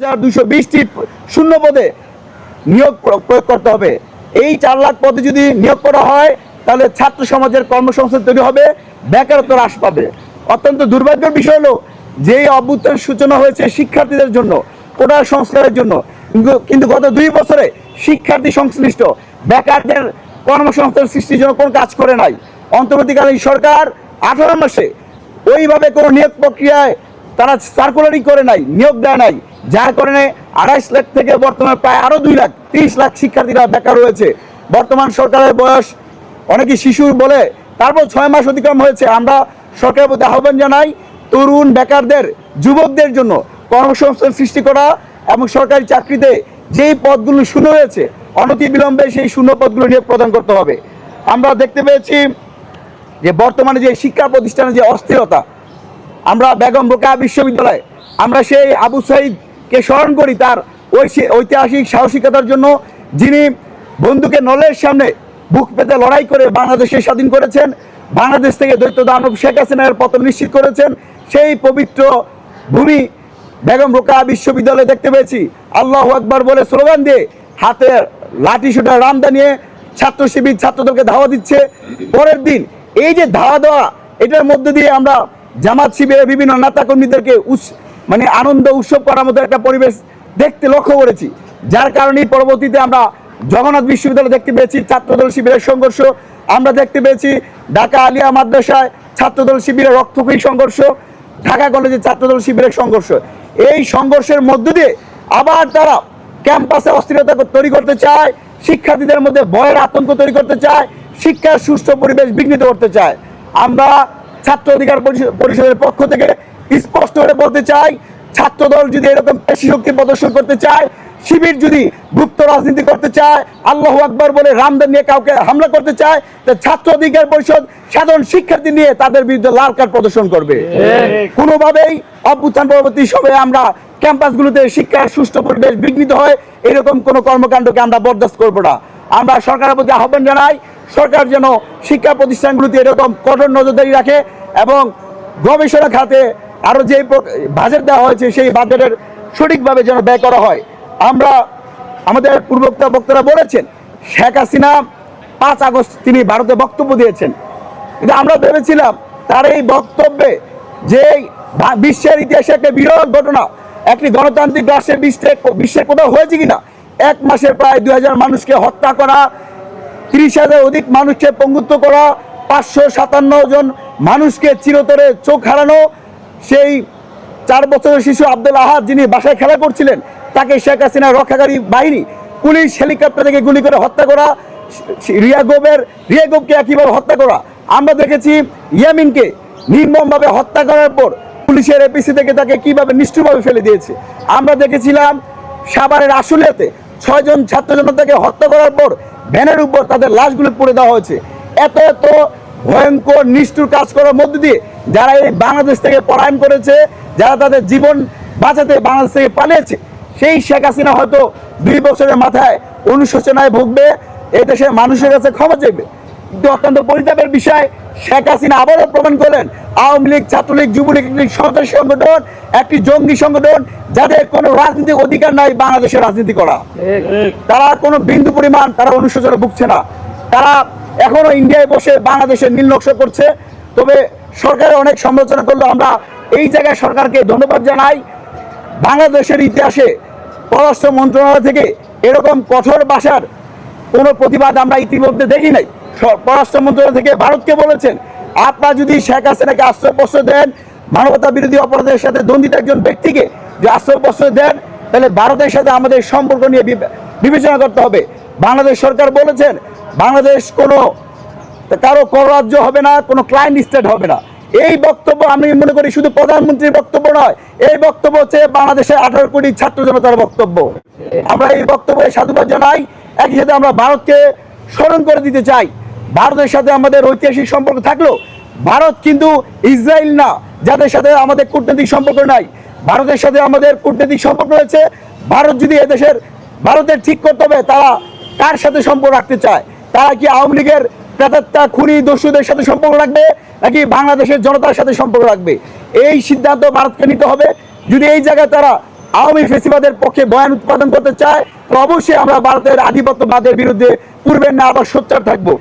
220টি শূন্য পদে নিয়োগ প্রয়োগ করতে হবে। এই 4 লাখ পদে যদি নিয়োগ করা হয় তাহলে ছাত্র সমাজের কর্মসংস্থান তৈরি হবে, বেকারত্ব হ্রাস পাবে। অত্যন্ত দুর্ভাগ্যের বিষয় হলো যেই অভ্যুত্থানের সূচনা হয়েছে শিক্ষার্থীদের জন্য, কোটা সংস্কারের জন্য, কিন্তু গত 2 বছরে শিক্ষার্থী সংশ্লিষ্ট বেকারদের কর্মসংস্থান সৃষ্টির জন্য কোনো কাজ করে নাই। অন্তর্বর্তীকালীন সরকার 18 মাসে ওইভাবে কোনো নিয়োগ প্রক্রিয়ায় তারা সার্কুলারই করে নাই, নিয়োগ দেয় নাই, যার কারণে 28 লাখ থেকে বর্তমানে প্রায় আরো 2 লাখ 30 লাখ শিক্ষার্থীরা বেকার রয়েছে। বর্তমান সরকারের বয়স অনেকে শিশু বলে, তারপর 6 মাস অতিক্রম হয়েছে। আমরা সরকারের প্রতি আহ্বান জানাই তরুণ বেকারদের, যুবকদের জন্য কর্মসংস্থান সৃষ্টি করা এবং সরকারি চাকরিতে যেই পদগুলো শূন্য হয়েছে অনতিবিলম্বে সেই শূন্য পদগুলো নিয়োগ প্রদান করতে হবে। আমরা দেখতে পেয়েছি যে বর্তমানে যে শিক্ষা প্রতিষ্ঠানের যে অস্থিরতা, আমরা বেগম রোকেয়া বিশ্ববিদ্যালয়, আমরা সেই আবু সাইদকে স্মরণ করি তার ঐতিহাসিক সাহসিকতার জন্য, যিনি বন্ধুকে নলের সামনে বুক পেতে লড়াই করে বাংলাদেশে স্বাধীন করেছেন, বাংলাদেশ থেকে দৈত্য দানব শেখ হাসিনার পতন নিশ্চিত করেছেন। সেই পবিত্র ভূমি বেগম রোকেয়া বিশ্ববিদ্যালয়ে দেখতে পেয়েছি আল্লাহু আকবার বলে স্লোগান দিয়ে হাতে লাঠি সোটা রামদা নিয়ে ছাত্র শিবির ছাত্রদলকে ধাওয়া দিচ্ছে। পরের দিন এই যে ধাওয়া দেওয়া, এটার মধ্যে দিয়ে আমরা জামাত শিবিরের বিভিন্ন নেতা কর্মীদেরকে মানে আনন্দ উৎসব করার মতো একটা পরিবেশ দেখতে লক্ষ্য করেছি, যার কারণে পরবর্তীতে আমরা জগন্নাথ বিশ্ববিদ্যালয়ে দেখতে পেয়েছি ছাত্রদল শিবিরের সংঘর্ষ, আমরা দেখতে পেয়েছি ঢাকা আলিয়া মাদ্রাসায় ছাত্রদল শিবিরের রক্তক্ষয়ী সংঘর্ষ, ঢাকা কলেজে ছাত্রদল শিবিরের সংঘর্ষ। এই সংঘর্ষের মধ্য দিয়ে আবার তারা ক্যাম্পাসে অস্থিরতা তৈরি করতে চায়, শিক্ষার্থীদের মধ্যে ভয়ের আতঙ্ক তৈরি করতে চায়, শিক্ষার সুষ্ঠু পরিবেশ বিঘ্নিত করতে চায়। আমরা ছাত্র অধিকার পরিষদের পক্ষ থেকে স্পষ্ট করে বলতে চাই, ছাত্রদল যদি এরকম পেশি শক্তি প্রদর্শন করতে চায়, শিবির যদি গুপ্ত রাজনীতি করতে চায়, আল্লাহু আকবার বলে রামদান নিয়ে কাউকে হামলা করতে চায়, ছাত্র অধিকার পরিষদ সাধারণ শিক্ষার্থী নিয়ে তাদের বিরুদ্ধে লাল কার্ড প্রদর্শন করবে। কোনোভাবেই অভ্যুত্থান পরবর্তী সময়ে আমরা ক্যাম্পাসগুলোতে শিক্ষার সুষ্ঠু পরিবেশ বিঘ্নিত হয় এরকম কোনো কর্মকাণ্ডকে আমরা বরদাস্ত করবো না। আমরা সরকারের প্রতি আহ্বান জানাই, সরকার যেন শিক্ষা প্রতিষ্ঠানগুলোতে এরকম কঠোর নজরদারি রাখে এবং গবেষণা খাতে আরও যে বাজেট দেওয়া হয়েছে সেই বাজেটের সঠিকভাবে যেন ব্যয় করা হয়। আমরা আমাদের বক্তারা বলেছেন শেখ হাসিনা 5 আগস্ট তিনি ভারতে বক্তব্য দিয়েছেন, কিন্তু আমরা ভেবেছিলাম তার এই বক্তব্যে যে বিশ্বের ইতিহাসে একটা বিরল ঘটনা, একটি গণতান্ত্রিক রাষ্ট্রের বিশ্বের কোথাও হয়েছে কিনা, 1 মাসে প্রায় 2000 মানুষকে হত্যা করা, 30,000 অধিক মানুষকে পঙ্গুত্ব করা, 557 জন মানুষকে চিরতরে চোখ হারানো, সেই 4 বছরের শিশু আব্দুল আহাদ যিনি বাসায় খেলা করছিলেন তাকে শেখ হাসিনার রক্ষাকারী বাহিনী পুলিশ হেলিকপ্টার থেকে গুলি করে হত্যা করা, রিয়াগোবকে একইভাবে হত্যা করা। আমরা দেখেছি ইয়ামিনকে নির্মমভাবে হত্যা করার পর পুলিশের এপিসি থেকে তাকে কিভাবে নিষ্ঠুরভাবে ফেলে দিয়েছে। আমরা দেখেছিলাম সাভারের আশুলিয়াতে 6 জন ছাত্র জনতাকে হত্যা করার পর ভ্যানের উপর তাদের লাশগুলো পুড়ে দেওয়া হয়েছে। এত এত ভয়ঙ্কর নিষ্ঠুর কাজ করার মধ্যে দিয়ে যারা এই বাংলাদেশ থেকে পলায়ন করেছে, যারা তাদের জীবন বাঁচাতে বাংলাদেশ থেকে পালিয়েছে, সেই শেখ হাসিনা হয়তো 2 বছরের মাথায় অনুশোচনায় ভুগবে, এই দেশের মানুষের কাছে ক্ষমা চাইবে। কিন্তু অত্যন্ত পরিতাপের বিষয়, শেখ হাসিনা আবারও প্রমাণ করলেন আওয়ামী লীগ, ছাত্রলীগ, যুবলীগ একটি সন্ত্রাসী সংগঠন, একটি জঙ্গি সংগঠন, যাদের কোনো রাজনৈতিক অধিকার নাই বাংলাদেশের রাজনীতি করা। তারা কোনো বিন্দু পরিমাণ তারা অনুশোচনা ভুগছে না। তারা এখনো ইন্ডিয়ায় বসে বাংলাদেশের নীল নকশা করছে। তবে সরকারের অনেক সমালোচনা করলো, আমরা এই জায়গায় সরকারকে ধন্যবাদ জানাই। বাংলাদেশের ইতিহাসে পররাষ্ট্র মন্ত্রণালয় থেকে এরকম কঠোর ভাষার কোনো প্রতিবাদ আমরা ইতিমধ্যে দেখি নাই। পররাষ্ট্র মন্ত্রণালয় থেকে ভারতকে বলেছেন, আপনারা যদি শেখ হাসিনাকে আশ্রয় দেন, মানবতা বিরোধী অপরাধের সাথে দণ্ডিত একজন ব্যক্তিকে যে আশ্রয় দেন, তাহলে ভারতের সাথে আমাদের সম্পর্ক নিয়ে বিবেচনা করতে হবে। বাংলাদেশ সরকার বলেছেন বাংলাদেশ কোনো কারো কররাজ্য হবে না, কোনো ক্লায়েন্ট স্টেট হবে না। এই বক্তব্য আমি মনে করি শুধু প্রধানমন্ত্রীর বক্তব্য নয়, এই বক্তব্য হচ্ছে বাংলাদেশের 18 কোটি ছাত্র জনতার বক্তব্য। আমরা এই বক্তব্যে সাধুবাদ জানাই। একই সাথে আমরা ভারতকে স্মরণ করে দিতে চাই, ভারতের সাথে আমাদের ঐতিহাসিক সম্পর্ক থাকলেও ভারত কিন্তু ইসরায়েল না, যাদের সাথে আমাদের কূটনৈতিক সম্পর্ক নাই। ভারতের সাথে আমাদের কূটনৈতিক সম্পর্ক রয়েছে। ভারত যদি এদেশের ভারতের ঠিক করতে হবে তারা কার সাথে সম্পর্ক রাখতে চায়, তারা কি আওয়ামী লীগের প্রেতাত্মা খুনি দস্যুদের সাথে সম্পর্ক রাখবে নাকি বাংলাদেশের জনতার সাথে সম্পর্ক রাখবে, এই সিদ্ধান্ত ভারতকে নিতে হবে। যদি এই জায়গায় তারা আওয়ামী ফেসিবাদের পক্ষে বয়ান উৎপাদন করতে চায়, তো অবশ্যই আমরা ভারতের আধিপত্যবাদের বিরুদ্ধে পূর্বের না আবার সোচ্চার থাকবো।